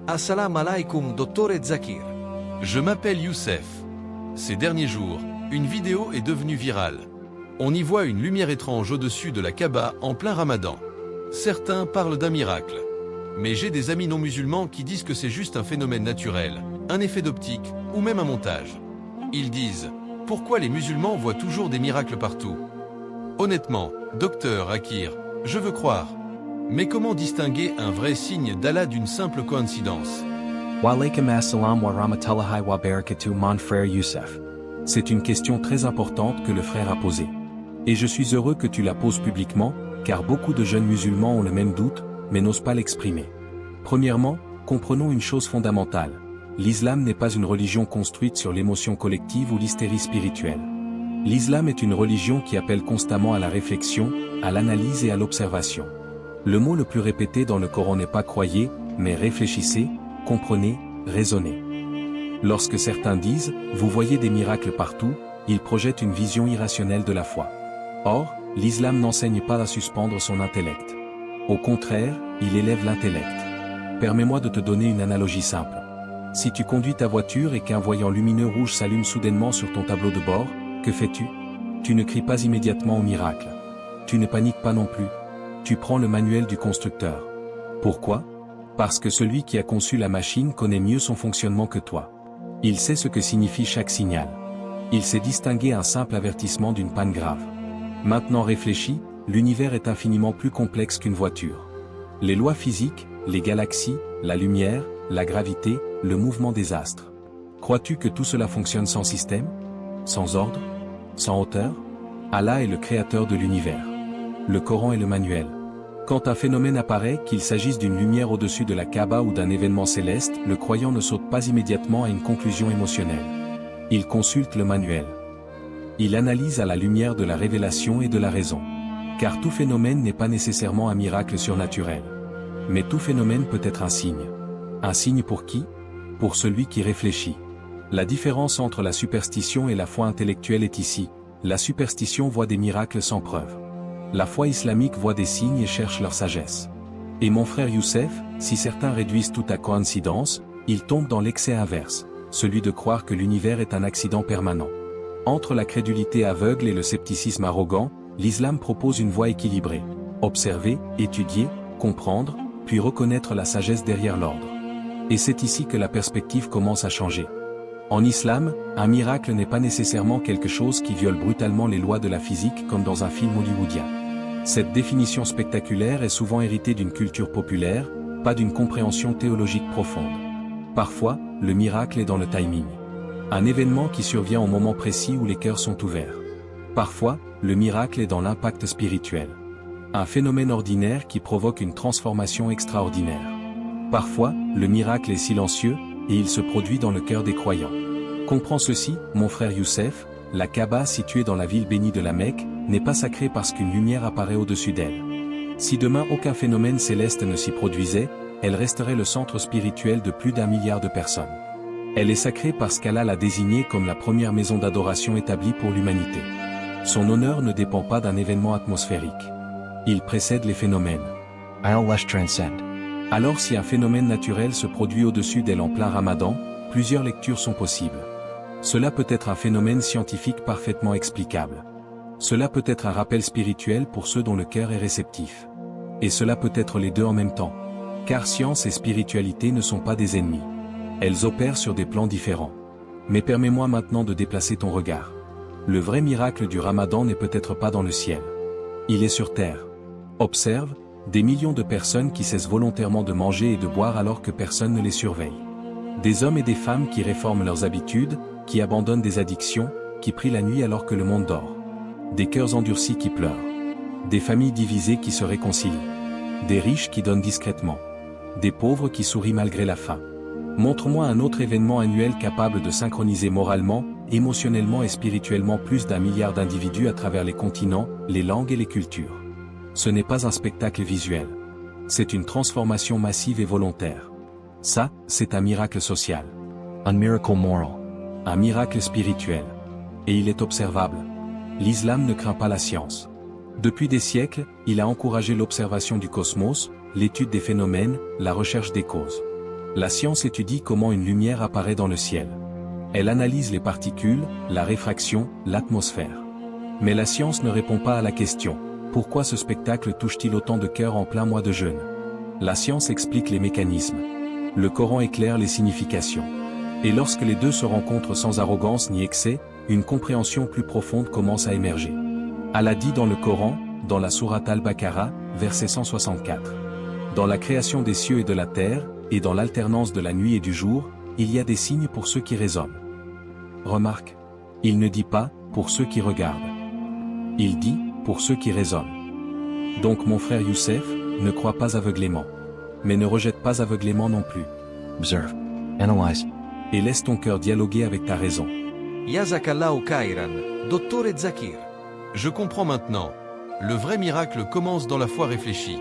Assalamu alaikum, Dr. Zakir. Je m'appelle Youssef. Ces derniers jours, une vidéo est devenue virale. On y voit une lumière étrange au-dessus de la Kaaba en plein Ramadan. Certains parlent d'un miracle. Mais j'ai des amis non musulmans qui disent que c'est juste un phénomène naturel, un effet d'optique ou même un montage. Ils disent « Pourquoi les musulmans voient toujours des miracles partout ?» Honnêtement, docteur Akir, je veux croire. Mais comment distinguer un vrai signe d'Allah d'une simple coïncidence? Wa alaykum assalam wa rahmatullahi wa barakatuh mon frère Youssef. C'est une question très importante que le frère a posée. Et je suis heureux que tu la poses publiquement, car beaucoup de jeunes musulmans ont le même doute, mais n'osent pas l'exprimer. Premièrement, comprenons une chose fondamentale. L'islam n'est pas une religion construite sur l'émotion collective ou l'hystérie spirituelle. L'islam est une religion qui appelle constamment à la réflexion, à l'analyse et à l'observation. Le mot le plus répété dans le Coran n'est pas croyez, mais réfléchissez, comprenez, raisonnez. Lorsque certains disent « vous voyez des miracles partout », ils projettent une vision irrationnelle de la foi. Or, l'islam n'enseigne pas à suspendre son intellect. Au contraire, il élève l'intellect. Permets-moi de te donner une analogie simple. Si tu conduis ta voiture et qu'un voyant lumineux rouge s'allume soudainement sur ton tableau de bord, que fais-tu? Tu ne cries pas immédiatement au miracle. Tu ne paniques pas non plus. Tu prends le manuel du constructeur. Pourquoi? Parce que celui qui a conçu la machine connaît mieux son fonctionnement que toi. Il sait ce que signifie chaque signal. Il sait distinguer un simple avertissement d'une panne grave. Maintenant réfléchis, l'univers est infiniment plus complexe qu'une voiture. Les lois physiques, les galaxies, la lumière, la gravité, le mouvement des astres. Crois-tu que tout cela fonctionne sans système? Sans ordre? Sans hauteur? Allah est le créateur de l'univers. Le Coran est le manuel. Quand un phénomène apparaît, qu'il s'agisse d'une lumière au-dessus de la Kaaba ou d'un événement céleste, le croyant ne saute pas immédiatement à une conclusion émotionnelle. Il consulte le manuel. Il analyse à la lumière de la révélation et de la raison. Car tout phénomène n'est pas nécessairement un miracle surnaturel. Mais tout phénomène peut être un signe. Un signe pour qui? Pour celui qui réfléchit. La différence entre la superstition et la foi intellectuelle est ici. La superstition voit des miracles sans preuve. La foi islamique voit des signes et cherche leur sagesse. Et mon frère Youssef, si certains réduisent tout à coïncidence, ils tombent dans l'excès inverse, celui de croire que l'univers est un accident permanent. Entre la crédulité aveugle et le scepticisme arrogant, l'islam propose une voie équilibrée. Observer, étudier, comprendre, puis reconnaître la sagesse derrière l'ordre. Et c'est ici que la perspective commence à changer. En islam, un miracle n'est pas nécessairement quelque chose qui viole brutalement les lois de la physique comme dans un film hollywoodien. Cette définition spectaculaire est souvent héritée d'une culture populaire, pas d'une compréhension théologique profonde. Parfois, le miracle est dans le timing. Un événement qui survient au moment précis où les cœurs sont ouverts. Parfois, le miracle est dans l'impact spirituel. Un phénomène ordinaire qui provoque une transformation extraordinaire. Parfois, le miracle est silencieux, et il se produit dans le cœur des croyants. Comprends ceci, mon frère Youssef, la Kaaba située dans la ville bénie de la Mecque, n'est pas sacrée parce qu'une lumière apparaît au-dessus d'elle. Si demain aucun phénomène céleste ne s'y produisait, elle resterait le centre spirituel de plus d'1 milliard de personnes. Elle est sacrée parce qu'Allah l'a désignée comme la première maison d'adoration établie pour l'humanité. Son honneur ne dépend pas d'un événement atmosphérique. Il précède les phénomènes. Allah transcend. Alors si un phénomène naturel se produit au-dessus d'elle en plein Ramadan, plusieurs lectures sont possibles. Cela peut être un phénomène scientifique parfaitement explicable. Cela peut être un rappel spirituel pour ceux dont le cœur est réceptif. Et cela peut être les deux en même temps. Car science et spiritualité ne sont pas des ennemis. Elles opèrent sur des plans différents. Mais permets-moi maintenant de déplacer ton regard. Le vrai miracle du Ramadan n'est peut-être pas dans le ciel. Il est sur terre. Observe, des millions de personnes qui cessent volontairement de manger et de boire alors que personne ne les surveille. Des hommes et des femmes qui réforment leurs habitudes, qui abandonnent des addictions, qui prient la nuit alors que le monde dort. Des cœurs endurcis qui pleurent. Des familles divisées qui se réconcilient. Des riches qui donnent discrètement. Des pauvres qui sourient malgré la faim. Montre-moi un autre événement annuel capable de synchroniser moralement, émotionnellement et spirituellement plus d'1 milliard d'individus à travers les continents, les langues et les cultures. Ce n'est pas un spectacle visuel. C'est une transformation massive et volontaire. Ça, c'est un miracle social. Un miracle moral. Un miracle spirituel. Et il est observable. L'islam ne craint pas la science. Depuis des siècles, il a encouragé l'observation du cosmos, l'étude des phénomènes, la recherche des causes. La science étudie comment une lumière apparaît dans le ciel. Elle analyse les particules, la réfraction, l'atmosphère. Mais la science ne répond pas à la question. Pourquoi ce spectacle touche-t-il autant de cœurs en plein mois de jeûne? La science explique les mécanismes. Le Coran éclaire les significations. Et lorsque les deux se rencontrent sans arrogance ni excès, une compréhension plus profonde commence à émerger. Allah dit dans le Coran, dans la sourate Al-Baqarah, verset 164. Dans la création des cieux et de la terre, et dans l'alternance de la nuit et du jour, il y a des signes pour ceux qui raisonnent. Remarque. Il ne dit pas, pour ceux qui regardent. Il dit, pour ceux qui raisonnent. Donc mon frère Youssef, ne crois pas aveuglément. Mais ne rejette pas aveuglément non plus. Observe. Analyze. Et laisse ton cœur dialoguer avec ta raison. Jazakallahu khairan, dottore Zakir. Je comprends maintenant. Le vrai miracle commence dans la foi réfléchie.